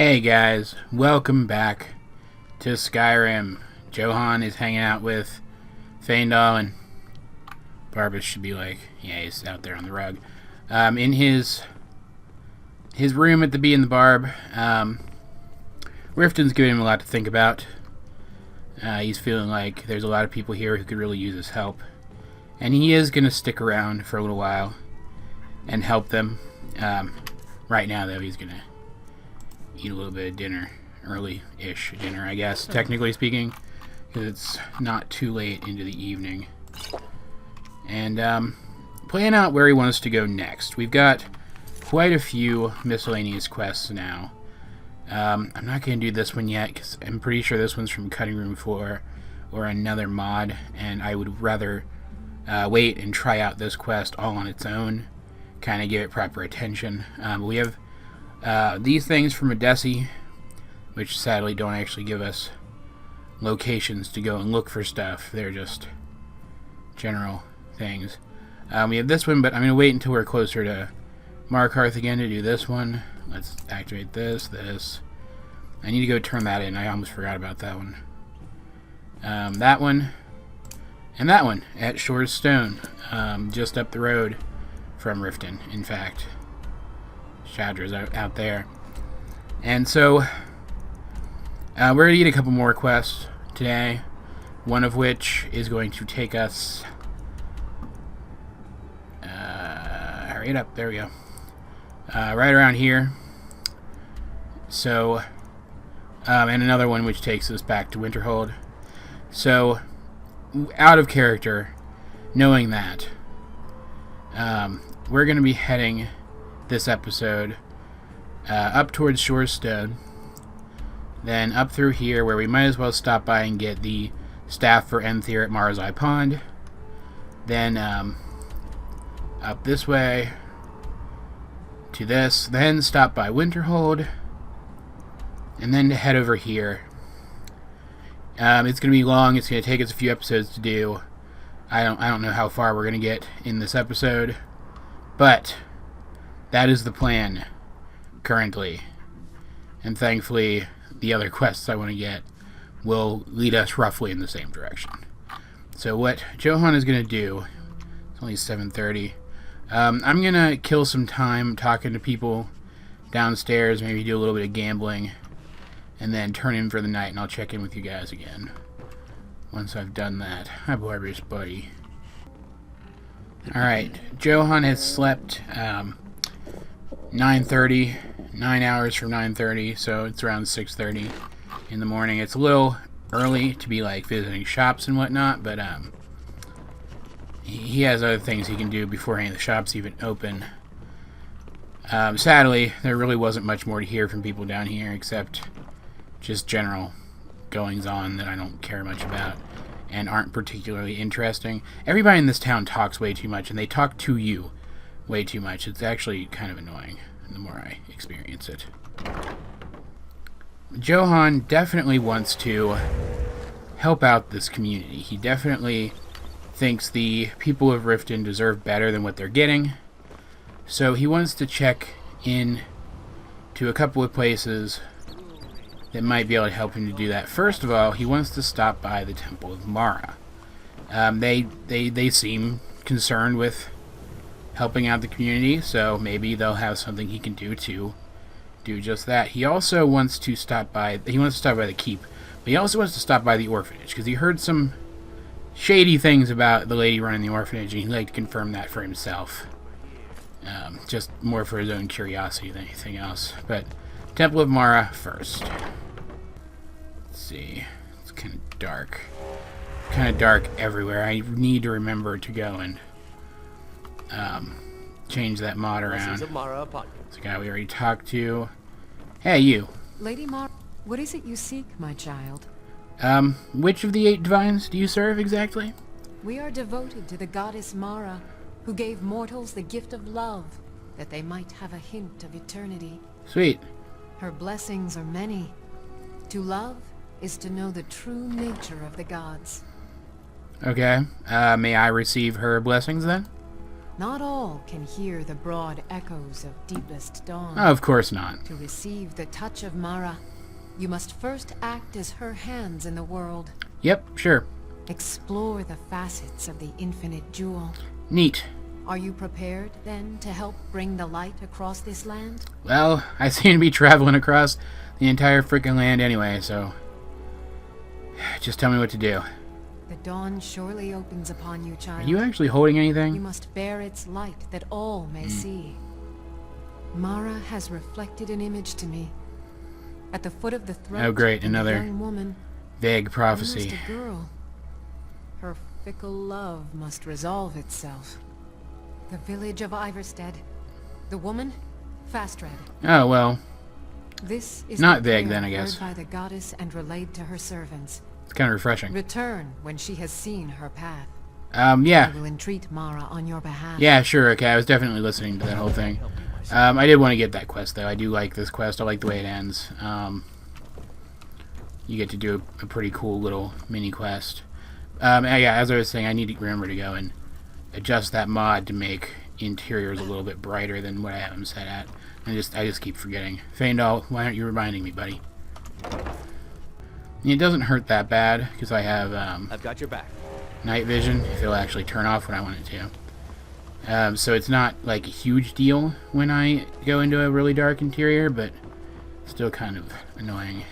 Hey guys, welcome back to Skyrim. Johan is hanging out with Hernândez, and Barbas should be like, yeah, he's out there on the rug. In his room at the Bee and the Barb, Riften's giving him a lot to think about. He's feeling like there's a lot of people here who could really use his help. And he is going to stick around for a little while and help them. Right now, though, he's going to eat a little bit of dinner. Early-ish dinner, I guess, technically speaking. Because it's not too late into the evening. And plan out where he wants to go next. We've got quite a few miscellaneous quests now. I'm not going to do this one yet because I'm pretty sure this one's from Cutting Room 4 or another mod, and I would rather wait and try out this quest all on its own, kind of give it proper attention. We have these things from Edesi, which sadly don't actually give us locations to go and look for stuff. They're just general things. We have this one, but I'm going to wait until we're closer to Markarth again to do this one. Let's activate this. I need to go turn that in. I almost forgot about that one. That one. And that one at Shore's Stone. Just up the road from Riften, in fact. Shadra's out there. And so, we're going to get a couple more quests today. One of which is going to take us... hurry it up. There we go. Right around here. So, and another one which takes us back to Winterhold. So, out of character, knowing that, we're going to be heading this episode up towards Shore's Stone, then up through here where we might as well stop by and get the staff for Enthyr at Marzai Pond, then up this way to this, then stop by Winterhold, and then to head over here. It's going to be long. It's going to take us a few episodes to do. I don't know how far we're going to get in this episode, but that is the plan currently. And thankfully, the other quests I want to get will lead us roughly in the same direction. So what Johan is going to do, it's only 7:30. I'm going to kill some time talking to people downstairs, maybe do a little bit of gambling, and then turn in for the night, and I'll check in with you guys again once I've done that. Hi, Barbara's buddy. Alright, Johan has slept 9:30, 9 hours from 9:30, so it's around 6:30 in the morning. It's a little early to be like visiting shops and whatnot, but he has other things he can do before any of the shops even open. Sadly, there really wasn't much more to hear from people down here except just general goings-on that I don't care much about and aren't particularly interesting. Everybody in this town talks way too much, and they talk to you way too much. It's actually kind of annoying the more I experience it. Johan definitely wants to help out this community. He definitely thinks the people of Riften deserve better than what they're getting. So he wants to check in to a couple of places that might be able to help him to do that. First of all, he wants to stop by the Temple of Mara. They seem concerned with helping out the community, so maybe they'll have something he can do to do just that. He also wants to stop by... He wants to stop by the keep, but he also wants to stop by the orphanage, because he heard some shady things about the lady running the orphanage, and he'd like to confirm that for himself. Just more for his own curiosity than anything else. But Temple of Mara first. Let's see. It's kind of dark. Kind of dark everywhere. I need to remember to go and change that mod around. It's a guy we already talked to. Hey, you. Lady Mara, what is it you seek, my child? Which of the 8 divines do you serve exactly? We are devoted to the goddess Mara, who gave mortals the gift of love, that they might have a hint of eternity. Sweet. Her blessings are many. To love is to know the true nature of the gods. Okay. May I receive her blessings then? Not all can hear the broad echoes of deepest dawn. Oh, of course not. To receive the touch of Mara, you must first act as her hands in the world. Yep, sure. Explore the facets of the infinite jewel. Neat. Are you prepared, then, to help bring the light across this land? Well, I seem to be traveling across the entire frickin' land anyway, so... just tell me what to do. The dawn surely opens upon you, child. Are you actually holding You anything? must bear its light that all may see. Mara has reflected an image to me. At the foot of the throat Oh, great, of a another young woman, vague prophecy. almost a girl. Her fickle love must resolve itself. The village of Iverstead. The woman, Fastred. Oh, well, This is Not the vague prayer then, I guess. heard by the goddess and relayed to her servants. it's kind of refreshing. Return when she has seen her path. Yeah. I will entreat Mara on your behalf. Yeah, sure, okay, I was definitely listening to that whole thing. I did want to get that quest, though. I do like this quest. I like the way it ends. You get to do a pretty cool little mini quest. Yeah, as I was saying, I need to remember to go and adjust that mod to make interiors a little bit brighter than what I have them set at. I just keep forgetting. Faendal, why aren't you reminding me, buddy? It doesn't hurt that bad, because I have I've got your back. night vision, if it'll actually turn off when I want it to. So it's not like a huge deal when I go into a really dark interior, but still kind of annoying.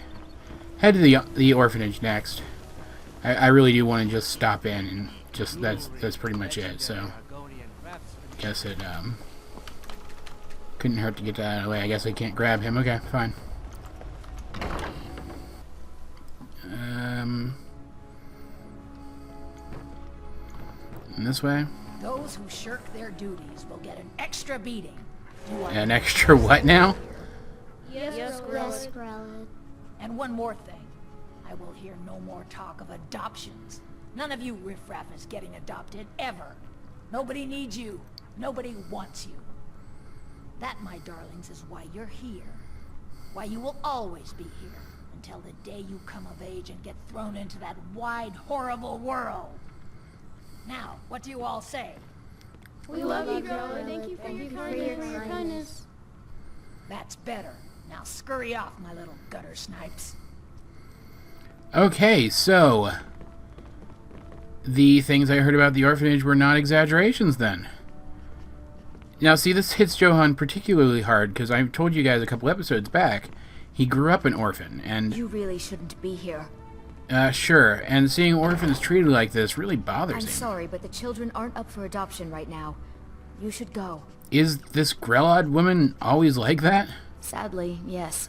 Head to the orphanage next. I really do want to just stop in and just that's pretty much it. So guess it couldn't hurt to get that out of the way. I guess I can't grab him. Okay, fine. And this way. Those who shirk their duties will get an extra beating. An extra what now? Yes, Grella. And one more thing. I will hear no more talk of adoptions. None of you riffraff is getting adopted, ever. Nobody needs you. Nobody wants you. That, my darlings, is why you're here. Why you will always be here. Until the day you come of age and get thrown into that wide, horrible world. Now, what do you all say? We love you, Grella. Thank you for your kindness. That's better. Now scurry off, my little gutter snipes. Okay, so the things I heard about the orphanage were not exaggerations then. Now, see, this hits Johan particularly hard because I told you guys a couple episodes back he grew up an orphan, and You really shouldn't be here. sure, and seeing orphans treated like this really bothers I'm him. sorry, but the children aren't up for adoption right now. You should go. Is this Grelod woman always like that? Sadly, yes.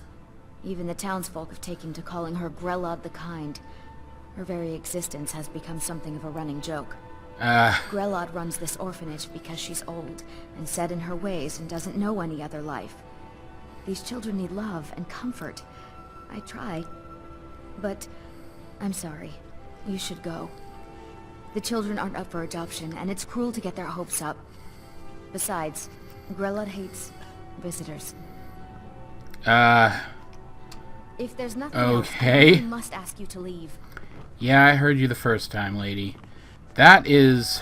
Even the townsfolk have taken to calling her Grelod the Kind. Her very existence has become something of a running joke. Grelod runs this orphanage because she's old and set in her ways and doesn't know any other life. These children need love and comfort. I try. But I'm sorry. You should go. The children aren't up for adoption, and it's cruel to get their hopes up. Besides, Grelod hates visitors. If there's nothing else, I Okay. really must ask you to leave. Yeah, I heard you the first time, lady. That is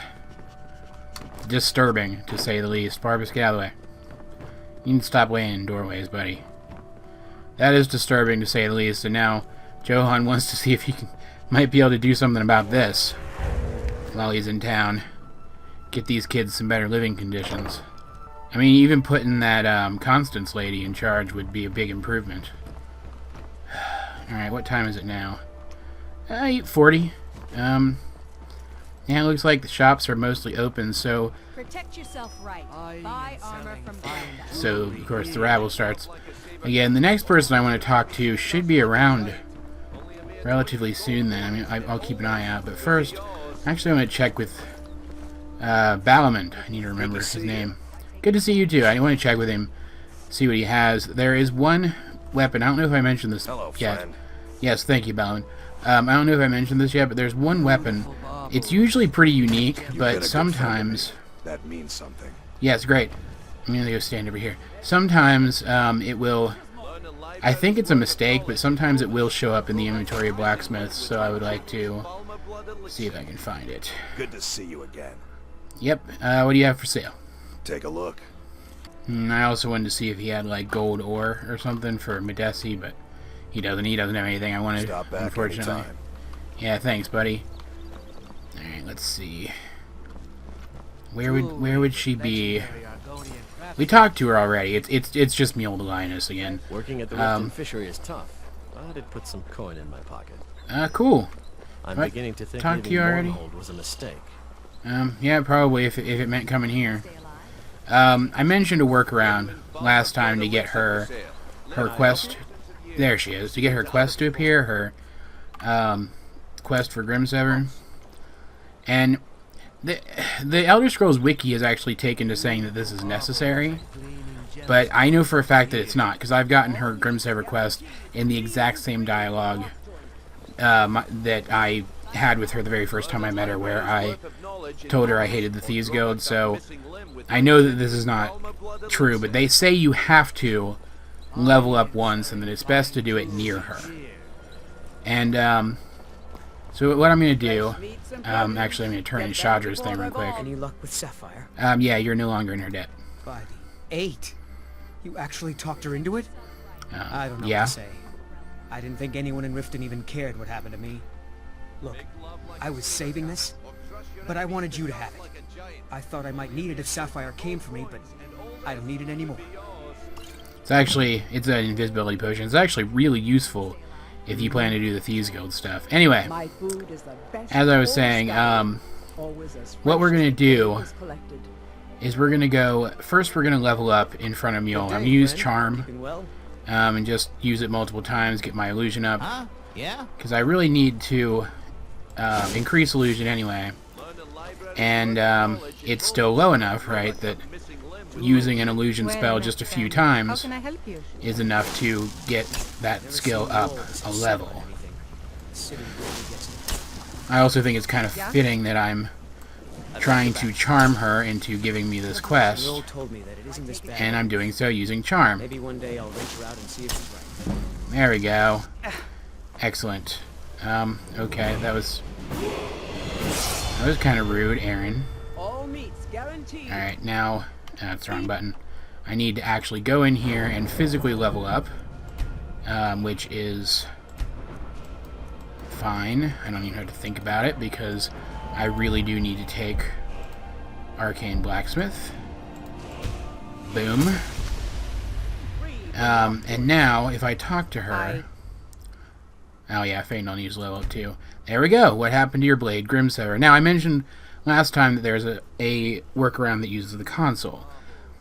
disturbing, to say the least. Barbas, get out of the way. You need to stop laying in doorways, buddy. That is disturbing, to say the least, and now Johan wants to see if he might be able to do something about this while he's in town. Get these kids some better living conditions. I mean, even putting that Constance lady in charge would be a big improvement. Alright, what time is it now? 8:40. Yeah, it looks like the shops are mostly open, so Protect yourself right. Buy armor from Vontux. so of course the rabble starts. Again, the next person I want to talk to should be around relatively soon then. I mean, I'll keep an eye out, but first, actually I want to check with Balamond. I need to remember his name. Good to see you too. I want to check with him, see what he has. There is one weapon. I don't know if I mentioned this yet. friend. Yes, thank you, Balamond. I don't know if I mentioned this yet, but there's one weapon. It's usually pretty unique, You've been a but good sometimes... friend to me. That means something. Yeah, it's great. I'm gonna go stand over here. Sometimes it will... I think it's a mistake, but sometimes it will show up in the inventory of blacksmiths, so I would like to see if I can find it. Good to see you again. Yep. What do you have for sale? Take a look. I also wanted to see if he had like gold ore or something for Medesi, but he doesn't. He doesn't have anything I wanted. Stop back unfortunately. anytime. Yeah, thanks, buddy. All right, let's see. Where would she be? We talked to her already. It's just Mule to Linus again. Working at the Riften fishery is tough, but it put some coin in my pocket. Cool. I'm What? beginning to think Talked to you already? Mournhold was a mistake. Yeah, probably if it meant coming here. I mentioned a workaround last time to get her quest. There she is. To get her quest to appear, her quest for Grimsever. And the Elder Scrolls Wiki has actually taken to saying that this is necessary, but I know for a fact that it's not, because I've gotten her Grimsever quest in the exact same dialogue that I had with her the very first time I met her, where I told her I hated the Thieves Guild. So I know that this is not true, but they say you have to level up once and that it's best to do it near her. And so what I'm going to do, actually I'm going to turn in Shadra's thing real quick. Any luck with Sapphire? Yeah, you're no longer in her debt. By the 8. You actually talked her into it? I don't know yeah. what to say. I didn't think anyone in Riften even cared what happened to me. Look, I was saving this, but I wanted you to have it. I thought I might need it if Sapphire came for me, but I don't need it anymore. It's an invisibility potion. It's actually really useful if you plan to do the Thieves Guild stuff. Anyway, as I was saying, what we're going to do is we're going to go, first we're going to level up in front of Mule. I'm going to use Charm, and just use it multiple times, get my illusion up. Yeah? Because I really need to increase illusion anyway. And it's still low enough, right, that using an illusion spell just a few times is enough to get that skill up a level. I also think it's kind of fitting that I'm trying to charm her into giving me this quest, and I'm doing so using Charm. Maybe one day I'll venture out and see if she's right. There we go. Excellent. Okay, that was kind of rude, Aaron. Alright, now, that's the wrong button. I need to actually go in here and physically level up, which is fine. I don't even have to think about it, because I really do need to take Arcane Blacksmith. Boom. And now, if I talk to her... Oh yeah, Fane don't use level up too. There we go. What happened to your blade, Grimsever? Now, I mentioned last time that there's a workaround that uses the console.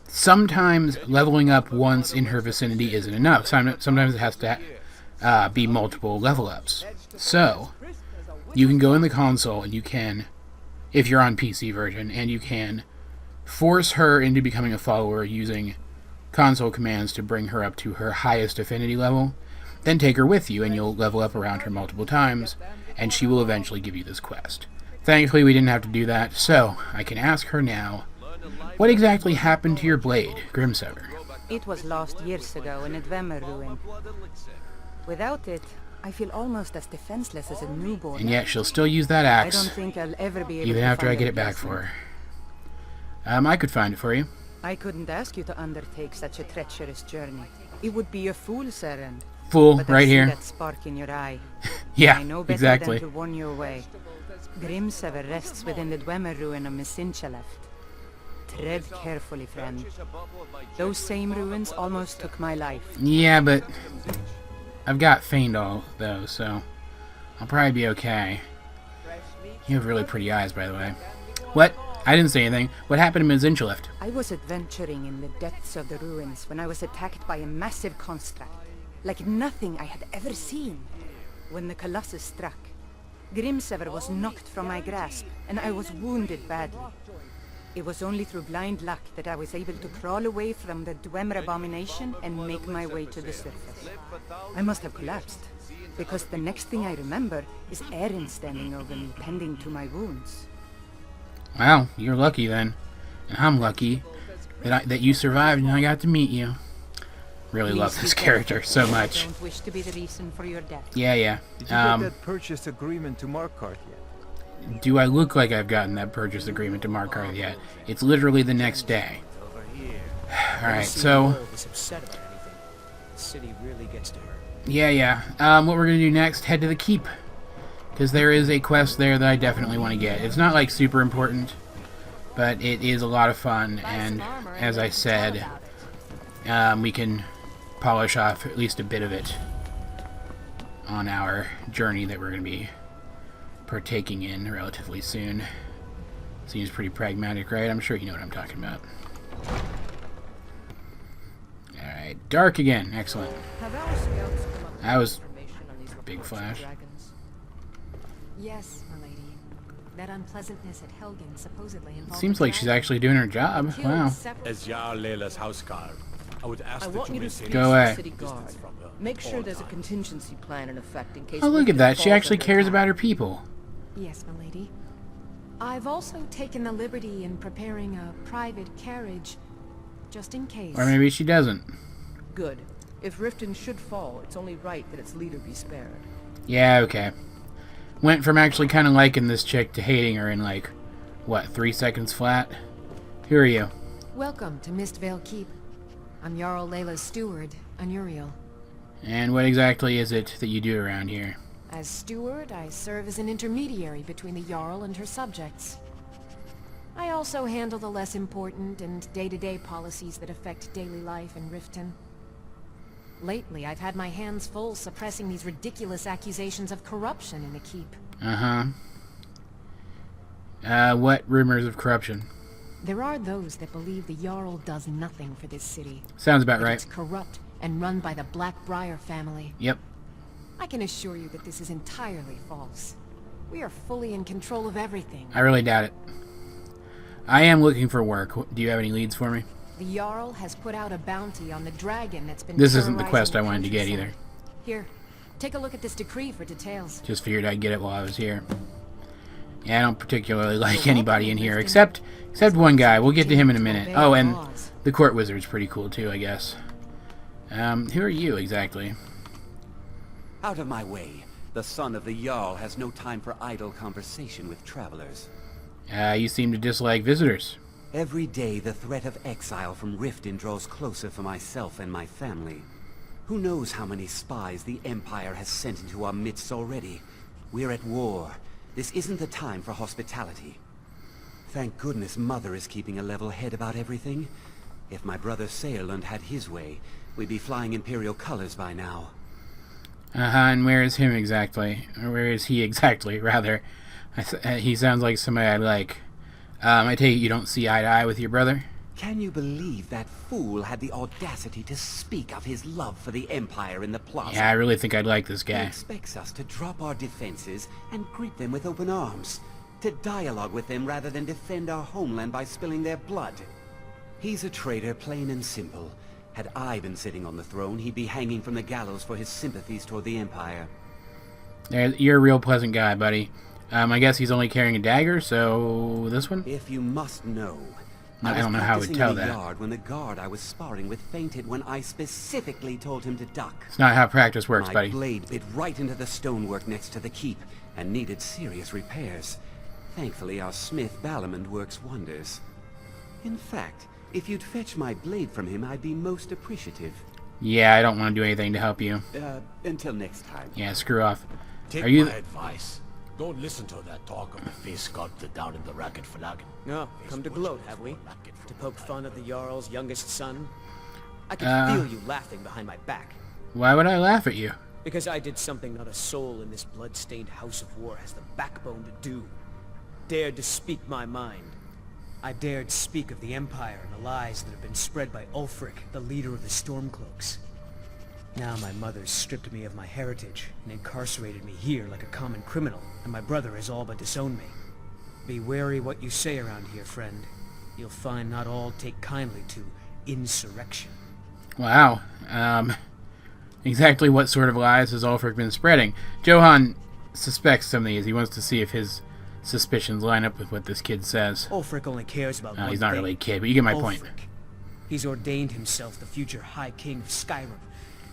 Sometimes leveling up once in her vicinity isn't enough. Sometimes it has to be multiple level ups. So, you can go in the console and you can, if you're on PC version, and you can force her into becoming a follower using console commands to bring her up to her highest affinity level. Then take her with you and you'll level up around her multiple times, and she will eventually give you this quest. Thankfully we didn't have to do that, so I can ask her now, what exactly happened to your blade, Grimsever? It was lost years ago in a Dwemer ruin. Without it, I feel almost as defenseless as a newborn. And yet she'll still use that axe, I don't think I'll ever be able even to after I find get a it back for replacement. her. I could find it for you. I couldn't ask you to undertake such a treacherous journey. It would be a fool's errand. Fool, But I right see here. that spark in your eye. Yeah, I know better exactly. than to warn you away. Grimsever rests within the Dwemer ruin of Misinchalaft. Tread carefully, friend. Those same ruins almost took my life. Yeah, but I've got Feindal, though, so I'll probably be okay. You have really pretty eyes, by the way. What? I didn't say anything. What happened to Misinchalaft? I was adventuring in the depths of the ruins when I was attacked by a massive construct, like nothing I had ever seen. When the Colossus struck, Grimsever was knocked from my grasp, and I was wounded badly. It was only through blind luck that I was able to crawl away from the Dwemer abomination and make my way to the surface. I must have collapsed, because the next thing I remember is Erin standing over me, tending to my wounds. Well, you're lucky then. And I'm lucky that you survived and I got to meet you. Really love this character so much. Don't wish to be the reason for your death. Yeah. Did you get that purchase agreement to Markarth yet? do I look like I've gotten that purchase agreement to Markarth yet? It's literally the next day. Alright, so... Yeah. What we're going to do next, head to the keep. Because there is a quest there that I definitely want to get. It's not, like, super important, but it is a lot of fun, and as I said, we can polish off at least a bit of it on our journey that we're going to be partaking in relatively soon. Seems pretty pragmatic, right? I'm sure you know what I'm talking about. Alright, dark again. Excellent. That was big flash. Yes, milady. That unpleasantness at Helgen supposedly involved... Seems like she's actually doing her job. Wow. As Jarl Layla's houseguard, I would ask that you maintain Go away. City guard. Make sure there's a contingency plan in effect in case... Oh, look at that. She actually cares about her people. Yes, milady. I've also taken the liberty in preparing a private carriage, just in case. Or maybe she doesn't. Good. If Riften should fall, it's only right that its leader be spared. Yeah, okay. Went from actually kind of liking this chick to hating her in, like, what, 3 seconds flat? Who are you? Welcome to Mistvale Keep. I'm Jarl Layla's steward, Anuriel. And what exactly is it that you do around here? As steward, I serve as an intermediary between the Jarl and her subjects. I also handle the less important and day-to-day policies that affect daily life in Riften. Lately, I've had my hands full suppressing these ridiculous accusations of corruption in the keep. What rumors of corruption? There are those that believe the Jarl does nothing for this city. Sounds about right. It's corrupt and run by the Blackbriar family. Yep. I can assure you that this is entirely false. We are fully in control of everything. I really doubt it. I am looking for work. Do you have any leads for me? The Jarl has put out a bounty on the dragon that's been... This isn't the quest I wanted to get either. Here, take a look at this decree for details. Just figured I'd get it while I was here. Yeah, I don't particularly like anybody in here, except one guy. We'll get to him in a minute. Oh, and the court wizard's pretty cool too, I guess. Who are you exactly? Out of my way. The son of the Jarl has no time for idle conversation with travelers. You seem to dislike visitors. Every day the threat of exile from Riften draws closer for myself and my family. Who knows how many spies the Empire has sent into our midst already? We're at war. This isn't the time for hospitality. Thank goodness Mother is keeping a level head about everything. If my brother Saerlund had his way, we'd be flying Imperial colors by now. And where is him exactly? Or where is he exactly, rather? He sounds like somebody I'd like. I take it you don't see eye to eye with your brother? Can you believe that fool had the audacity to speak of his love for the Empire in the plaza? Yeah, I really think I'd like this guy. He expects us to drop our defenses and greet them with open arms. To dialogue with them rather than defend our homeland by spilling their blood. He's a traitor, plain and simple. Had I been sitting on the throne, he'd be hanging from the gallows for his sympathies toward the Empire. You're a real pleasant guy, buddy. I guess he's only carrying a dagger, so this one? If you must know, I don't know how I would tell that. Yard when the guard I was sparring with fainted when I specifically told him to duck. It's not how practice works, buddy. My blade bit right into the stonework next to the keep and needed serious repairs. Thankfully, our smith Balamond works wonders. In fact, if you'd fetch my blade from him, I'd be most appreciative. Yeah, I don't want to do anything to help you. Until next time. Yeah, screw off. Take my advice. Don't listen to that talk of the face sculpted down in the ragged flagon. No, come to gloat, have we? To poke fun at the Jarl's youngest son? I can feel you laughing behind my back. Why would I laugh at you? Because I did something not a soul in this blood-stained house of war has the backbone to do. Dared to speak my mind. I dared speak of the Empire and the lies that have been spread by Ulfric, the leader of the Stormcloaks. Now my mother's stripped me of my heritage and incarcerated me here like a common criminal, and my brother has all but disowned me. Be wary what you say around here, friend. You'll find not all take kindly to insurrection. Wow. Exactly what sort of lies has Ulfric been spreading? Johan suspects some of these. He wants to see if his suspicions line up with what this kid says. Ulfric only cares about one he's not thing. really a kid, but you get my Ulfric. point. He's ordained himself the future High King of Skyrim,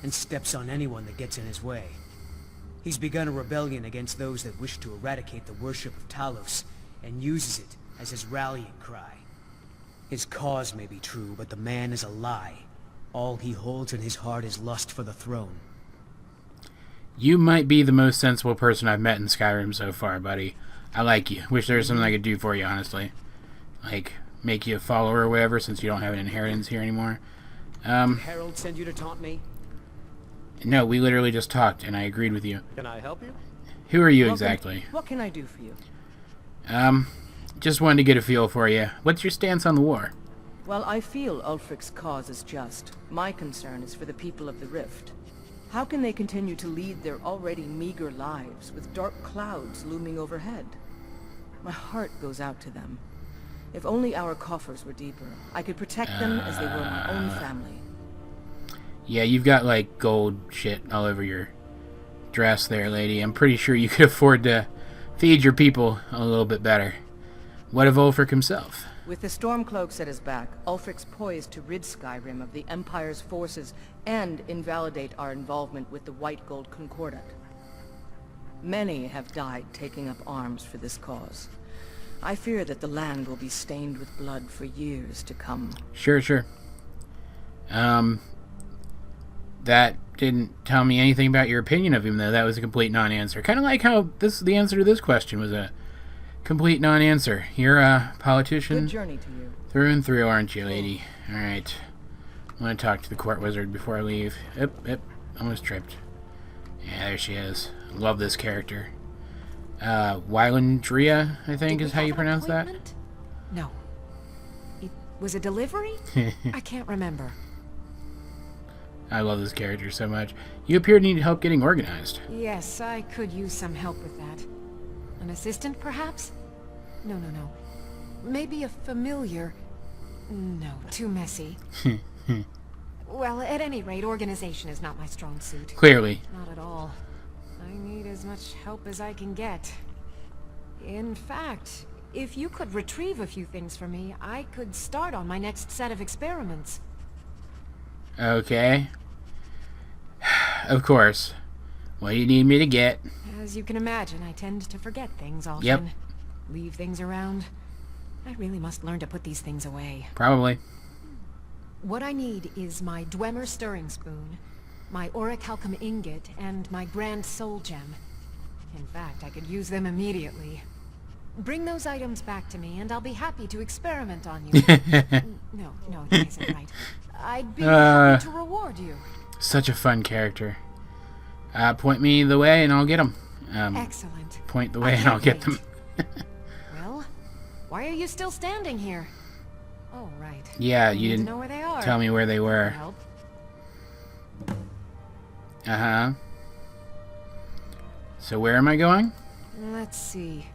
and steps on anyone that gets in his way. He's begun a rebellion against those that wish to eradicate the worship of Talos, and uses it as his rallying cry. His cause may be true, but the man is a lie. All he holds in his heart is lust for the throne. You might be the most sensible person I've met in Skyrim so far, buddy. I like you. Wish there was something I could do for you, honestly. Like, make you a follower or whatever, since you don't have an inheritance here anymore. Did Harold send you to taunt me? No, we literally just talked, and I agreed with you. Can I help you? Who are you Welcome. exactly? What can I do for you? Just wanted to get a feel for you. What's your stance on the war? Well, I feel Ulfric's cause is just. My concern is for the people of the Rift. How can they continue to lead their already meager lives with dark clouds looming overhead? My heart goes out to them. If only our coffers were deeper, I could protect them as they were my own family. Yeah, you've got, like, gold shit all over your dress there, lady. I'm pretty sure you could afford to feed your people a little bit better. What of Ulfric himself? With the Stormcloaks at his back, Ulfric's poised to rid Skyrim of the Empire's forces and invalidate our involvement with the White Gold Concordat. Many have died taking up arms for this cause. I fear that the land will be stained with blood for years to come. Sure. That didn't tell me anything about your opinion of him, though. That was a complete non-answer. Kind of like how the answer to this question was a complete non-answer. You're a politician Good journey to you. through and through, aren't you, lady? Alright. I want to talk to the court wizard before I leave. Yep. Almost tripped. Yeah, there she is. Love this character. Wylandria, I think, is how you pronounce that? No. It was a delivery? I can't remember. I love this character so much. You appear to need help getting organized. Yes, I could use some help with that. An assistant, perhaps? No. Maybe a familiar. No, too messy. Well, at any rate, organization is not my strong suit. Clearly. Not at all. I need as much help as I can get. In fact, if you could retrieve a few things for me, I could start on my next set of experiments. Okay. Of course. What do you need me to get? As you can imagine, I tend to forget things often. Yep. Leave things around. I really must learn to put these things away. Probably. What I need is my Dwemer stirring spoon, my orichalcum ingot, and my grand soul gem. In fact, I could use them immediately. Bring those items back to me, and I'll be happy to experiment on you. No, that isn't right. I'd be happy to reward you. Such a fun character. Point me the way, and I'll get them. Excellent. Point the way, and I'll get them. Well, why are you still standing here? Oh, right. Yeah, You you need to didn't know where they are. tell me where they were. Help. So where am I going? Let's see.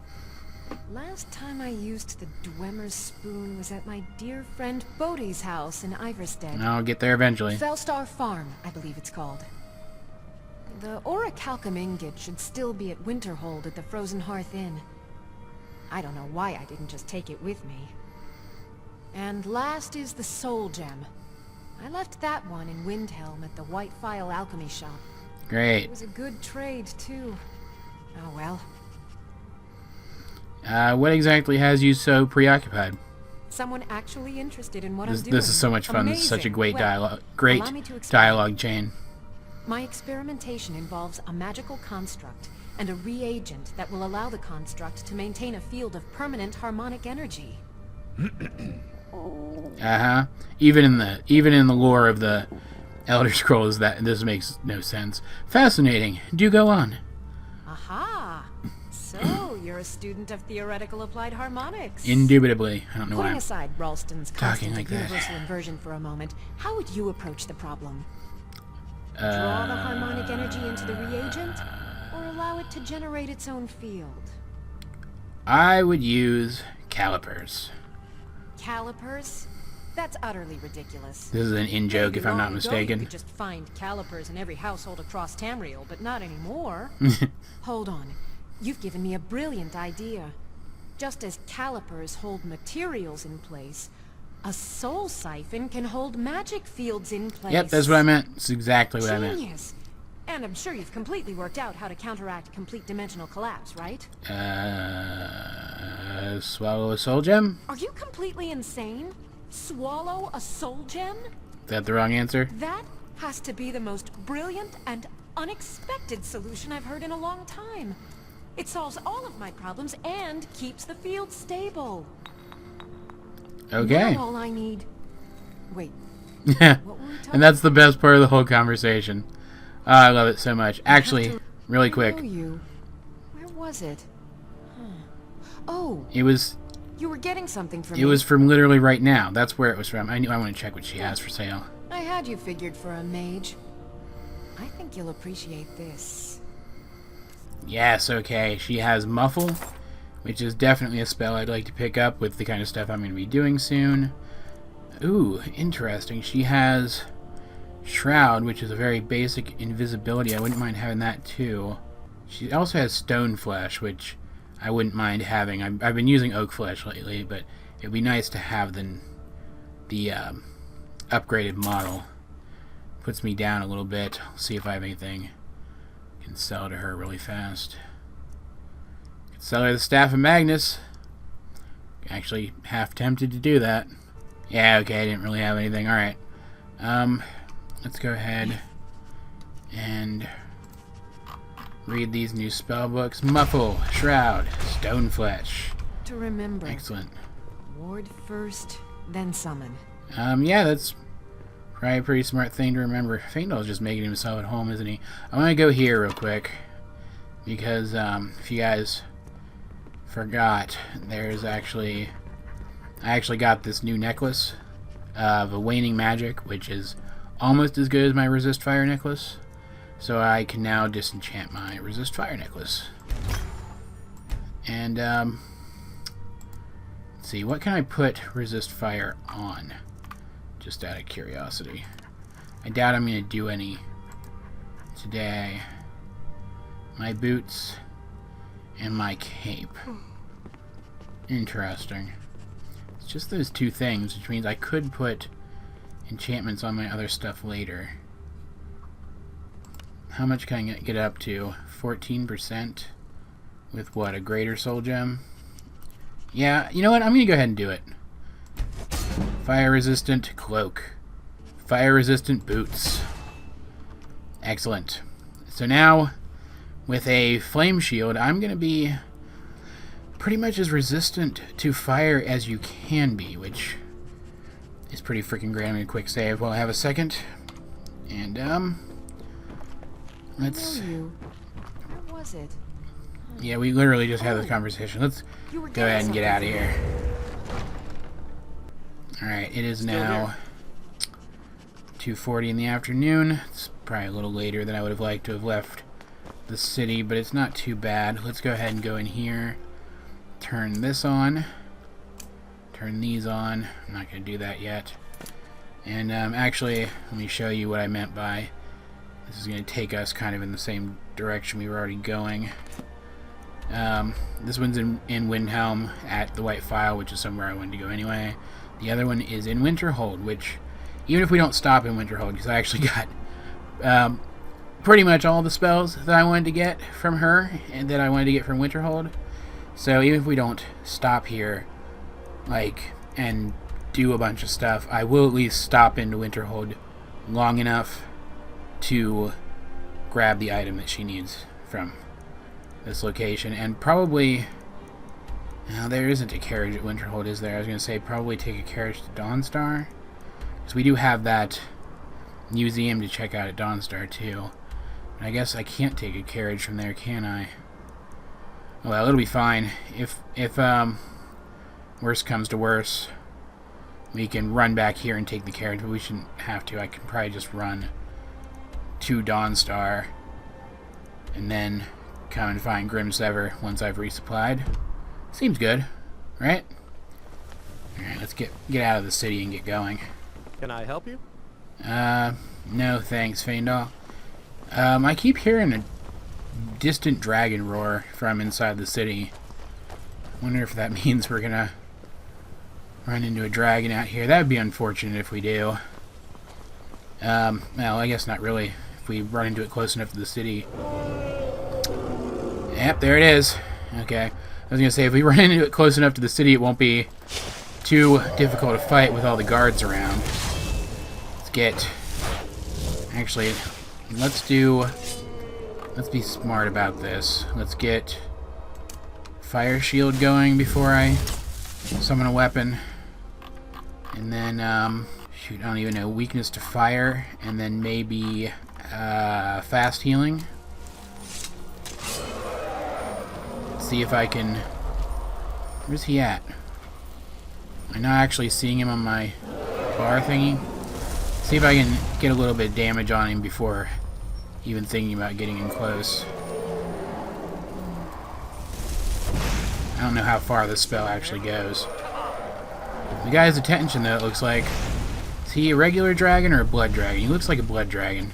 Last time I used the Dwemer's spoon was at my dear friend Bodhi's house in Iverstead. I'll get there eventually. Fellstar Farm, I believe it's called. The orichalcum ingot should still be at Winterhold at the Frozen Hearth Inn. I don't know why I didn't just take it with me. And last is the soul gem. I left that one in Windhelm at the White Phial Alchemy Shop. Great. It was a good trade, too. Oh well. What exactly has you so preoccupied? Someone actually interested in what I'm doing. This is so much fun. This is such a great Well, allow me to explain. dialogue chain. My experimentation involves a magical construct and a reagent that will allow the construct to maintain a field of permanent harmonic energy. Even in the lore of the Elder Scrolls, this makes no sense. Fascinating. Do go on. Aha! So, you're a student of theoretical applied harmonics. Indubitably. I don't know Putting why. aside Ralston's talking constant like that. universal inversion for a moment, how would you approach the problem? Draw the harmonic energy into the reagent, or allow it to generate its own field? I would use calipers. Calipers? That's utterly ridiculous. This is an in-joke, if I'm not Long ago, mistaken. You could just find calipers in every household across Tamriel, but not anymore. Hold on. You've given me a brilliant idea. Just as calipers hold materials in place, a soul siphon can hold magic fields in place. Yep, that's what I meant. That's exactly what I meant. Genius. And I'm sure you've completely worked out how to counteract complete dimensional collapse, right? Swallow a soul gem? Are you completely insane? Swallow a soul gem? Is that the wrong answer? That has to be the most brilliant and unexpected solution I've heard in a long time. It solves all of my problems and keeps the field stable. Okay. Now all I need... Wait. Yeah. What were we talking And that's the best part of the whole conversation. Oh, I love it so much. Actually, really quick. Where was it? Huh. Oh, It was you were getting something from me. it was from literally right now. That's where it was from. I want to check what she has for sale. I had you figured for a mage. I think you'll appreciate this. Yes, okay. She has Muffle, which is definitely a spell I'd like to pick up with the kind of stuff I'm going to be doing soon. Ooh, interesting. She has Shroud, which is a very basic invisibility. I wouldn't mind having that too. She also has Stone Flesh, which I wouldn't mind having. I've been using Oak Flesh lately, but it'd be nice to have the upgraded model. Puts me down a little bit. I'll see if I have anything I can sell to her really fast. Could sell her the Staff of Magnus. Actually, half tempted to do that. Yeah, okay, I didn't really have anything. Alright. Let's go ahead and read these new spell books. Muffle, Shroud, Stone Flesh. To remember. Excellent. Ward first, then summon. Yeah, that's probably a pretty smart thing to remember. Faendal's just making himself at home, isn't he? I want to go here real quick because if you guys forgot, there's actually... I actually got this new necklace of a waning magic, which is almost as good as my resist fire necklace. So I can now disenchant my resist fire necklace. And let's see, what can I put resist fire on? Just out of curiosity. I doubt I'm going to do any today. My boots and my cape. Interesting. It's just those two things, which means I could put enchantments on my other stuff later. How much can I get up to? 14% with what, a greater soul gem? Yeah, you know what? I'm going to go ahead and do it. Fire resistant cloak. Fire resistant boots. Excellent. So now, with a flame shield, I'm going to be pretty much as resistant to fire as you can be, which is pretty freaking great. I'm going to quick save while I have a second. And, let's... Where was it? Yeah, we literally just had this conversation. Let's go ahead and get out of here. Alright, it is now 2:40 in the afternoon. It's probably a little later than I would have liked to have left the city, but it's not too bad. Let's go ahead and go in here. Turn this on. Turn these on. I'm not going to do that yet. And actually, let me show you what I meant by this is going to take us kind of in the same direction we were already going. This one's in Windhelm at the White Phial, which is somewhere I wanted to go anyway. The other one is in Winterhold, which, even if we don't stop in Winterhold, because I actually got pretty much all the spells that I wanted to get from her and that I wanted to get from Winterhold. So even if we don't stop here, and do a bunch of stuff, I will at least stop into Winterhold long enough to grab the item that she needs from this location. And probably... Now, there isn't a carriage at Winterhold, is there? I was going to say probably take a carriage to Dawnstar. Because we do have that museum to check out at Dawnstar, too. But I guess I can't take a carriage from there, can I? Well, it'll be fine. If worst comes to worse, we can run back here and take the carriage, but we shouldn't have to. I can probably just run to Dawnstar and then come and find Grimsever once I've resupplied. Seems good, right? Alright, let's get out of the city and get going. Can I help you? No thanks, Faendal. I keep hearing a distant dragon roar from inside the city. Wonder if that means we're gonna run into a dragon out here. That would be unfortunate if we do. Well, I guess not really. If we run into it close enough to the city. Yep, there it is. Okay. I was going to say, if we run into it close enough to the city, it won't be too difficult to fight with all the guards around. Let's get... Actually, let's be smart about this. Let's get fire shield going before I summon a weapon. And then, shoot, I don't even know, weakness to fire, and then maybe fast healing. See if I can... Where's he at? I'm not actually seeing him on my bar thingy. See if I can get a little bit of damage on him before even thinking about getting in close. I don't know how far this spell actually goes. The guy's attention, though, it looks like... Is he a regular dragon or a blood dragon? He looks like a blood dragon.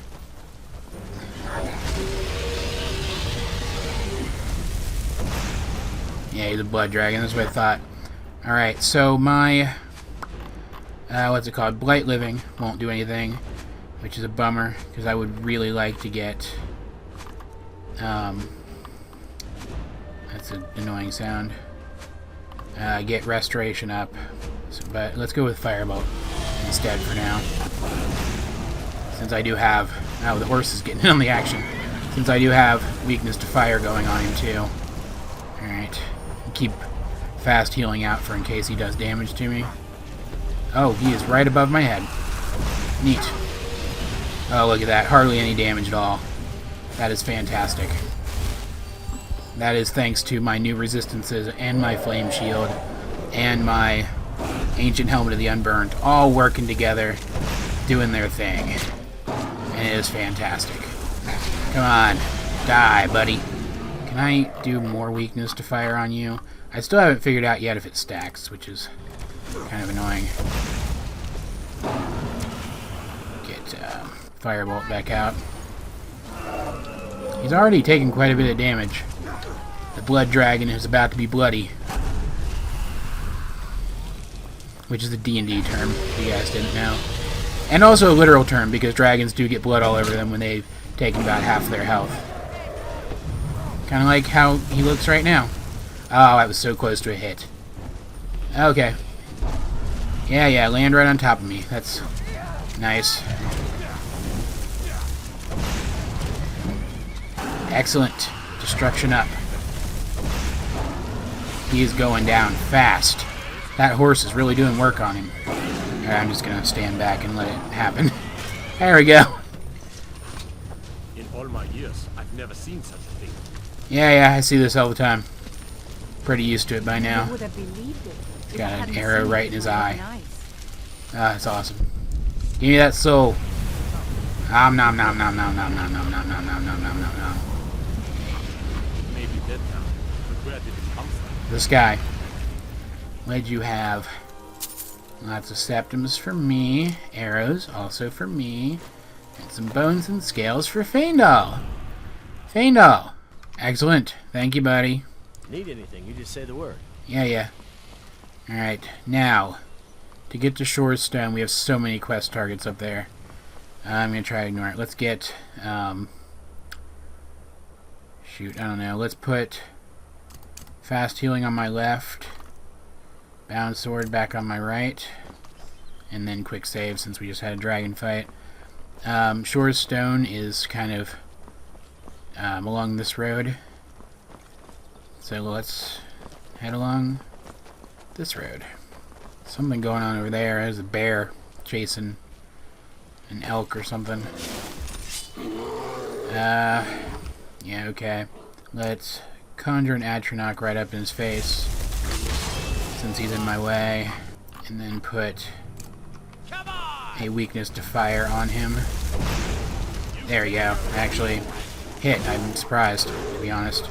Yeah, he's a blood dragon. That's what I thought. Alright, so my... what's it called? Blight Living won't do anything, which is a bummer, because I would really like to get... that's an annoying sound. Get Restoration up. So, but let's go with Firebolt instead for now. Since I do have... Oh, the horse is getting in on the action. Since I do have weakness to fire going on him, too. Alright. Keep fast healing out for in case he does damage to me. Oh, he is right above my head. Neat. Oh, look at that. Hardly any damage at all. That is fantastic. That is thanks to my new resistances and my flame shield and my ancient helmet of the unburned all working together, doing their thing. And it is fantastic. Come on. Die, buddy. Can I do more weakness to fire on you? I still haven't figured out yet if it stacks, which is kind of annoying. Get Firebolt back out. He's already taken quite a bit of damage. The blood dragon is about to be bloody. Which is a D&D term, if you guys didn't know. And also a literal term, because dragons do get blood all over them when they've taken about half their health. Kind of like how he looks right now. Oh, I was so close to a hit. Okay. Yeah, land right on top of me. That's nice. Excellent. Destruction up. He is going down fast. That horse is really doing work on him. Alright, I'm just going to stand back and let it happen. There we go. In all my years, I've never seen such a thing. Yeah, I see this all the time. Pretty used to it by now. He's got an arrow right in his eye. Ah, that's awesome. Give me that soul. Nom nom nom nom nom nom nom nom nom nom nom nom nom nom nom. Maybe dead now, but where did it come from? This guy. What'd you have? Lots of septims for me. Arrows also for me. And some bones and scales for Faendal. Faendal. Excellent. Thank you, buddy. Need anything, you just say the word. Yeah. Alright, now, to get to Shore's Stone, we have so many quest targets up there. I'm going to try to ignore it. Let's get, shoot, I don't know. Let's put fast healing on my left, bound sword back on my right, and then quick save since we just had a dragon fight. Shore's Stone is kind of along this road. So let's head along this road. Something going on over there. There's a bear chasing an elk or something. Yeah, okay. Let's conjure an Atronach right up in his face, since he's in my way. And then put a weakness to fire on him. There we go. Actually hit. I'm surprised, to be honest.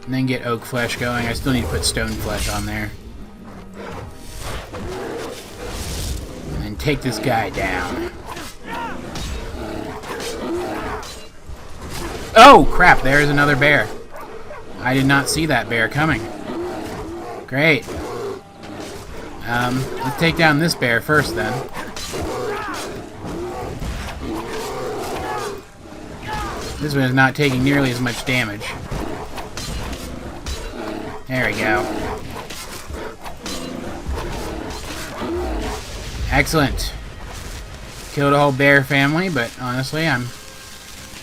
And then get oak flesh going. I still need to put stone flesh on there. And then take this guy down. Oh, crap. There's another bear. I did not see that bear coming. Great. Let's take down this bear first, then. This one is not taking nearly as much damage. There we go. Excellent. Killed a whole bear family, but honestly, I'm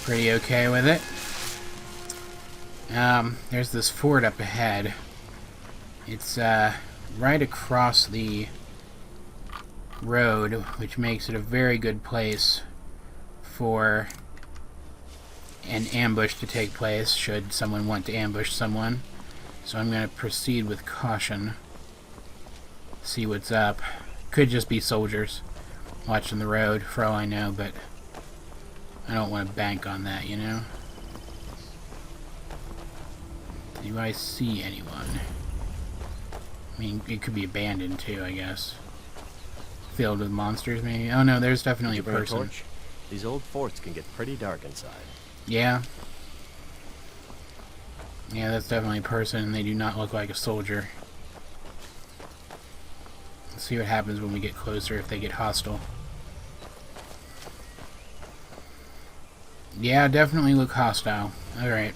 pretty okay with it. There's this fort up ahead. It's right across the road, which makes it a very good place for an ambush to take place, should someone want to ambush someone. So I'm going to proceed with caution. See what's up. Could just be soldiers watching the road, for all I know, but I don't want to bank on that, you know? Do I see anyone? I mean, it could be abandoned too, I guess. Filled with monsters, maybe? Oh no, there's definitely a person. These old forts can get pretty dark inside. Yeah. Yeah, that's definitely a person, and they do not look like a soldier. Let's see what happens when we get closer, if they get hostile. Yeah, definitely look hostile. Alright.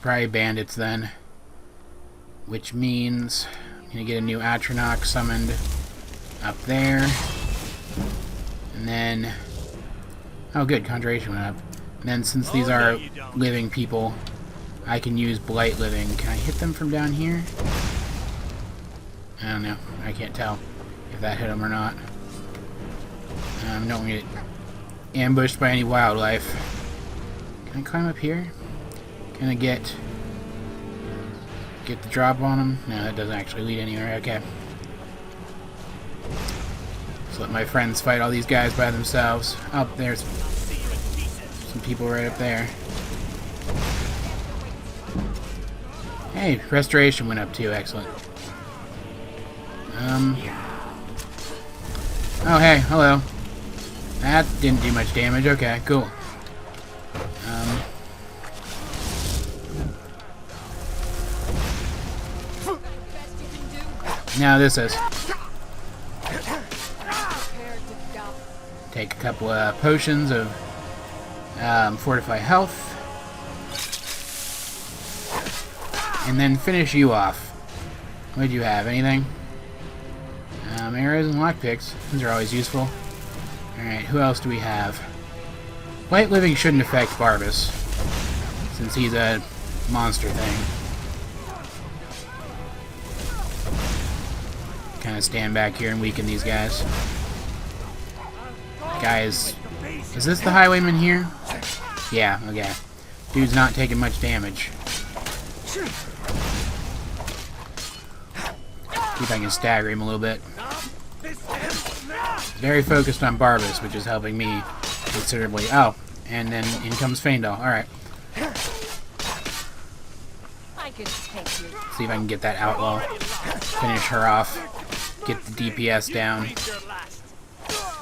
Probably bandits then. Which means I'm gonna get a new Atronach summoned up there. And then... oh good, Conjuration went up. And then since these are living people, I can use Blight Living. Can I hit them from down here? I don't know. I can't tell if that hit them or not. Don't want to get ambushed by any wildlife. Can I climb up here? Can I get the drop on them? No, that doesn't actually lead anywhere. Okay. Let's let my friends fight all these guys by themselves. Oh, there's some people right up there. Hey, restoration went up too. Excellent. Oh, hey, hello. That didn't do much damage. Okay, cool. Now this is. Take a couple of potions of Fortify Health. And then finish you off. What do you have? Anything? Arrows and lockpicks. These are always useful. Alright, who else do we have? Blight Living shouldn't affect Barbas, since he's a monster thing. Kind of stand back here and weaken these guys. Guys, is this the highwayman here? Yeah, okay. Dude's not taking much damage. See if I can stagger him a little bit. Very focused on Barbas, which is helping me considerably. Oh, and then in comes Faendal. Alright. See if I can get that outlaw. Finish her off. Get the DPS down.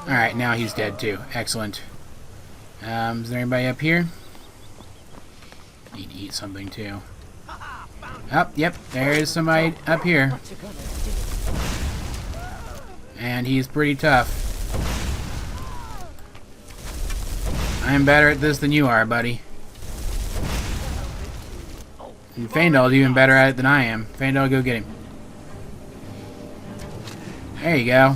Alright, now he's dead too. Excellent. Is there anybody up here? Need to eat something too. Oh, yep, there is somebody up here. And he's pretty tough. I'm better at this than you are, buddy. And Faendal's even better at it than I am. Faendal, go get him. There you go.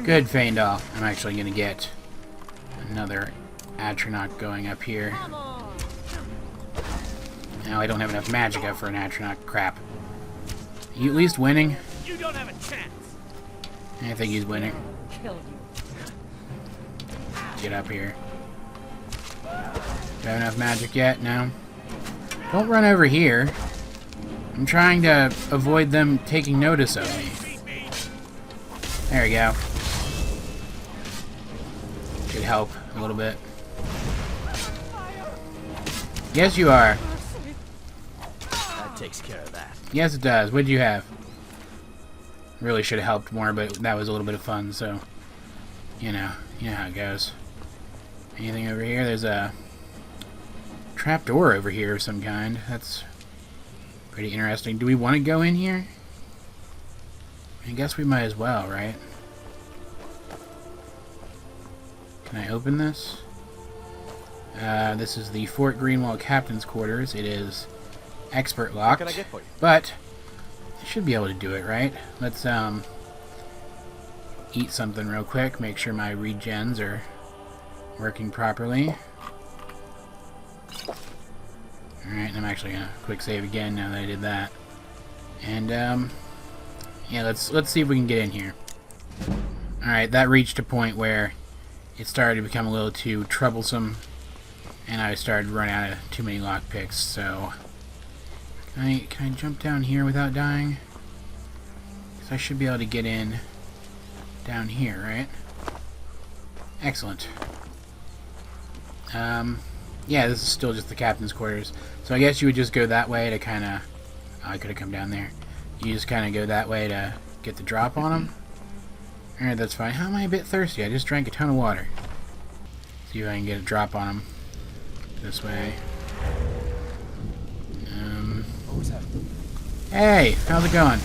Good, Faendal. I'm actually going to get another Atronach going up here. Now I don't have enough magicka for an Atronach. Crap. Are you at least winning? You don't have a chance. I think he's winning. Get up here. Do I have enough magic yet? No. Don't run over here. I'm trying to avoid them taking notice of me. There we go. Should help a little bit. Yes, you are. That takes care of that. Yes, it does. What did you have? Really should have helped more, but that was a little bit of fun, so... You know how it goes. Anything over here? There's a trapdoor over here of some kind. That's pretty interesting. Do we want to go in here? I guess we might as well, right? Can I open this? This is the Fort Greenwall Captain's Quarters. It is expert locked, What can I get for you? but I should be able to do it, right? Let's eat something real quick, make sure my regens are working properly. Alright, I'm actually gonna quick save again now that I did that. And yeah, let's see if we can get in here. Alright, that reached a point where it started to become a little too troublesome, and I started running out of too many lockpicks, so can I jump down here without dying? Because I should be able to get in down here, right? Excellent. Yeah, this is still just the captain's quarters. So I guess you would just go that way to kind of... Oh, I could have come down there. You just kind of go that way to get the drop on them. Alright, that's fine. How am I a bit thirsty? I just drank a ton of water. See if I can get a drop on them. This way. What was that? Hey! How's it going?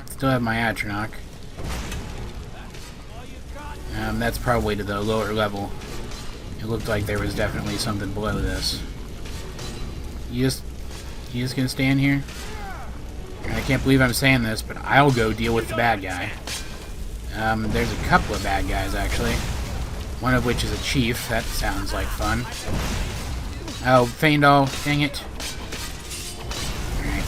Still have my Atronach. That's probably to the lower level. It looked like there was definitely something below this. You just gonna stand here? And I can't believe I'm saying this, but I'll go deal with the bad guy. There's a couple of bad guys, actually. One of which is a chief. That sounds like fun. Oh, Faendal, dang it. Alright.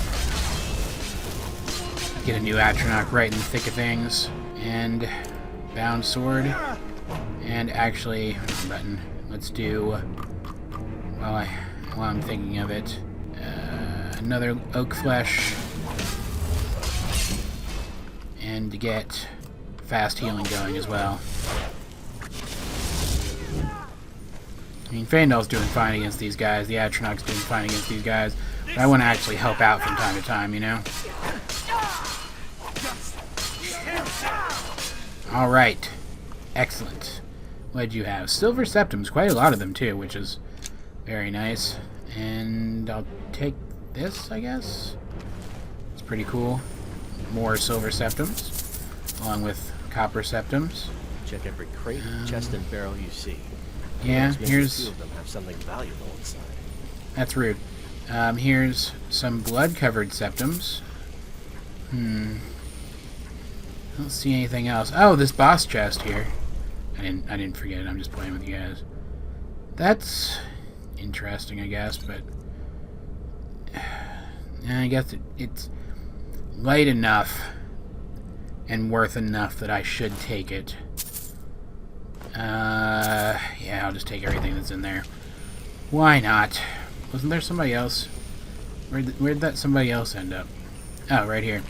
Get a new Atronach right in the thick of things. And bound sword. And actually, button. Let's do, while I'm thinking of it, another oak flesh. And to get fast healing going as well. I mean, Faendal's doing fine against these guys, the Atronach's doing fine against these guys, but I want to actually help out from time to time, you know? Alright. Excellent. What'd you have? Silver septums, quite a lot of them too, which is very nice. And I'll take this, I guess? It's pretty cool. More silver septums, along with copper septums. Check every crate, chest, and barrel you see. Yeah, here's... A few of them have something valuable inside. That's rude. Here's some blood-covered septums. I don't see anything else. Oh, this boss chest here. I didn't forget it. I'm just playing with you guys. That's interesting, I guess, but I guess it's light enough and worth enough that I should take it. Yeah, I'll just take everything that's in there. Why not? Wasn't there somebody else? Where'd that somebody else end up? Oh, right here.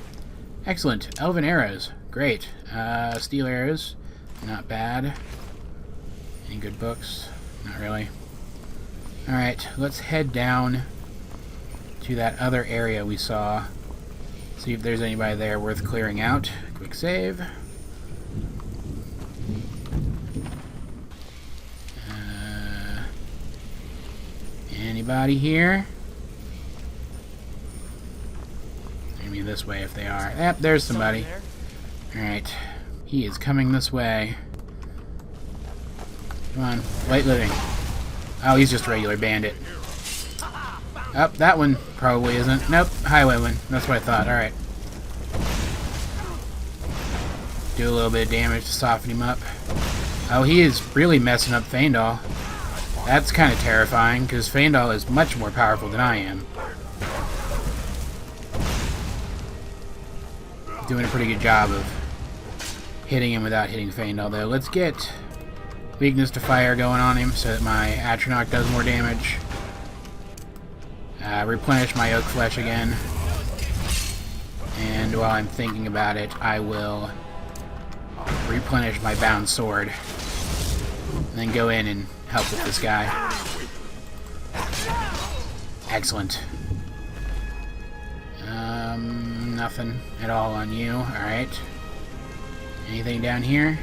Excellent. Elven arrows. Great. Steel arrows. Not bad. Any good books? Not really. Alright, let's head down to that other area we saw. See if there's anybody there worth clearing out. Quick save. Anybody here? Maybe this way if they are. Yep, there's somebody. Alright. He is coming this way. Come on. Light living. Oh, he's just a regular bandit. Oh, that one probably isn't. Nope, highwayman. That's what I thought. Alright. Do a little bit of damage to soften him up. Oh, he is really messing up Faendal. That's kind of terrifying, because Faendal is much more powerful than I am. Doing a pretty good job of hitting him without hitting Faendal, though. Let's get weakness to fire going on him so that my Atronach does more damage. Replenish my oak flesh again. And while I'm thinking about it, I will replenish my bound sword. And then go in and help with this guy. Excellent. Nothing at all on you. Alright. Anything down here?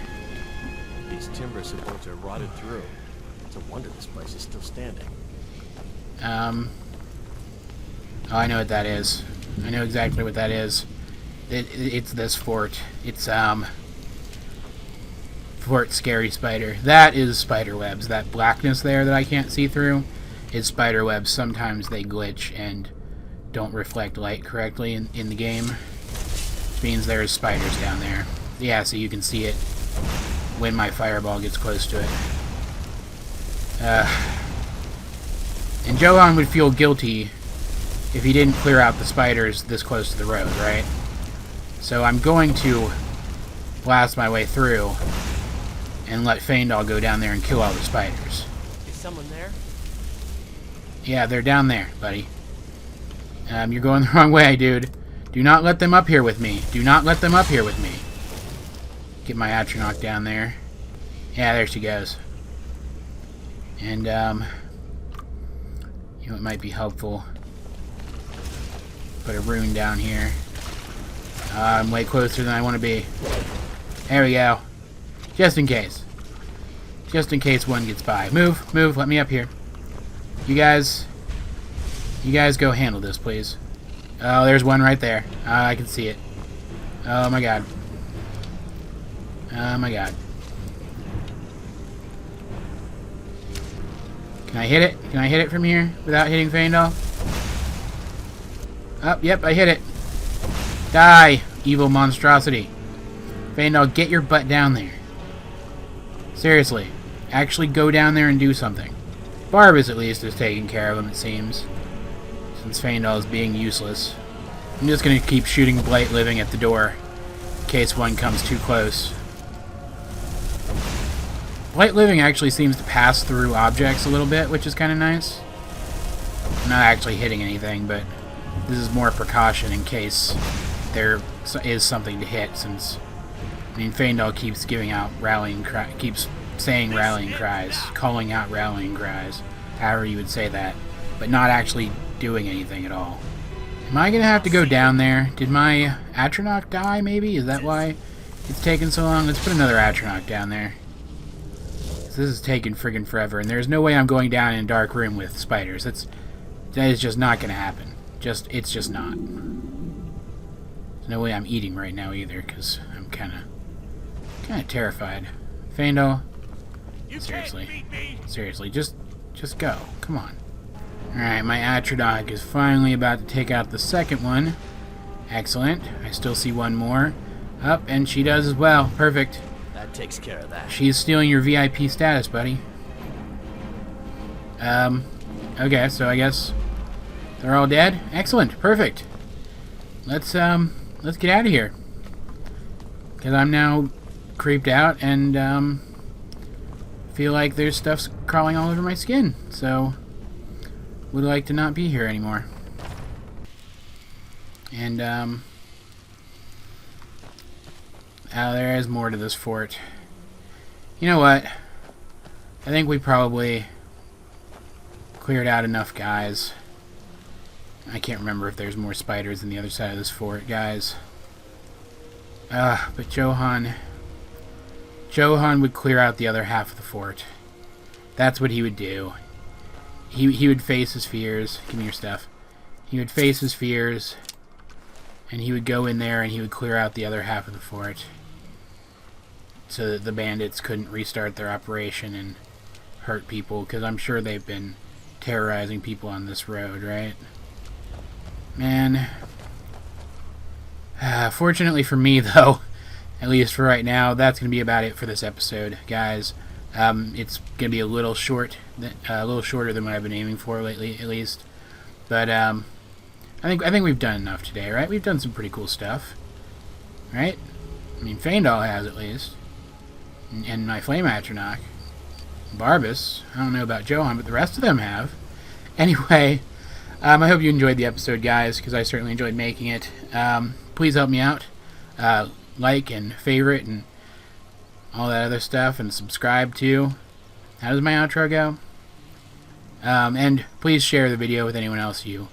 These timber supports are rotted through. It's a wonder this place is still standing. Oh, I know what that is. I know exactly what that is. It's this fort. It's, fort scary spider. That is spider webs. That blackness there that I can't see through is spider webs. Sometimes they glitch and don't reflect light correctly in the game. Which means there's spiders down there. Yeah, so you can see it when my fireball gets close to it. And Johan would feel guilty if he didn't clear out the spiders this close to the road, right? So I'm going to blast my way through and let Hernândez go down there and kill all the spiders. Is someone there? Yeah, they're down there, buddy. You're going the wrong way, dude. Do not let them up here with me. Do not let them up here with me. Get my Atronach down there. Yeah, there she goes. And, you know, it might be helpful. Put a rune down here. I'm way closer than I want to be. There we go. Just in case. Just in case one gets by. Move, move, let me up here. You guys go handle this, please. Oh, there's one right there. I can see it. Oh my god. Oh my god. Can I hit it? Can I hit it from here without hitting Hernândez? Oh, yep, I hit it. Die, evil monstrosity. Hernândez, get your butt down there. Seriously. Actually go down there and do something. Barbas, at least, is taking care of him, it seems. Since Hernândez is being useless. I'm just going to keep shooting Blight Living at the door. In case one comes too close. Blight Living actually seems to pass through objects a little bit, which is kind of nice. I'm not actually hitting anything, but this is more precaution in case there is something to hit, since, I mean, Hernândez keeps giving out rallying cries, keeps saying rallying cries, calling out rallying cries, however you would say that, but not actually doing anything at all. Am I going to have to go down there? Did my Atronach die, maybe? Is that why it's taken so long? Let's put another Atronach down there. This is taking friggin' forever, and there's no way I'm going down in a dark room with spiders. That is just not going to happen. It's just not. There's no way I'm eating right now either, because I'm kind of terrified. Hernândez, seriously, just go. Come on. All right, my Atronach is finally about to take out the second one. Excellent. I still see one more. Up, and she does as well. Perfect. That takes care of that. She's stealing your VIP status, buddy. Okay, so I guess they're all dead. Excellent, perfect. Let's get out of here, because I'm now creeped out and feel like there's stuff crawling all over my skin. So would like to not be here anymore. And there is more to this fort. You know what? I think we probably cleared out enough guys. I can't remember if there's more spiders on the other side of this fort, guys. But Johan would clear out the other half of the fort. That's what he would do. He would face his fears. Give me your stuff. He would face his fears, and he would go in there and he would clear out the other half of the fort, so that the bandits couldn't restart their operation and hurt people, because I'm sure they've been terrorizing people on this road, right? Man. Fortunately for me, though, at least for right now, that's going to be about it for this episode, guys. It's going to be a little shorter than what I've been aiming for lately, at least. But I think we've done enough today, right? We've done some pretty cool stuff, right? I mean, Hernândez has, at least. And my Flame Atronach. Barbas. I don't know about Johan, but the rest of them have. Anyway, I hope you enjoyed the episode, guys, because I certainly enjoyed making it. Please help me out. Like and favorite and all that other stuff, and subscribe too. How does my outro go? And please share the video with anyone else you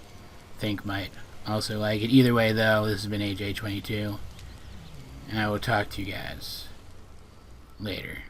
think might also like it. Either way, though, this has been AJ22, and I will talk to you guys later.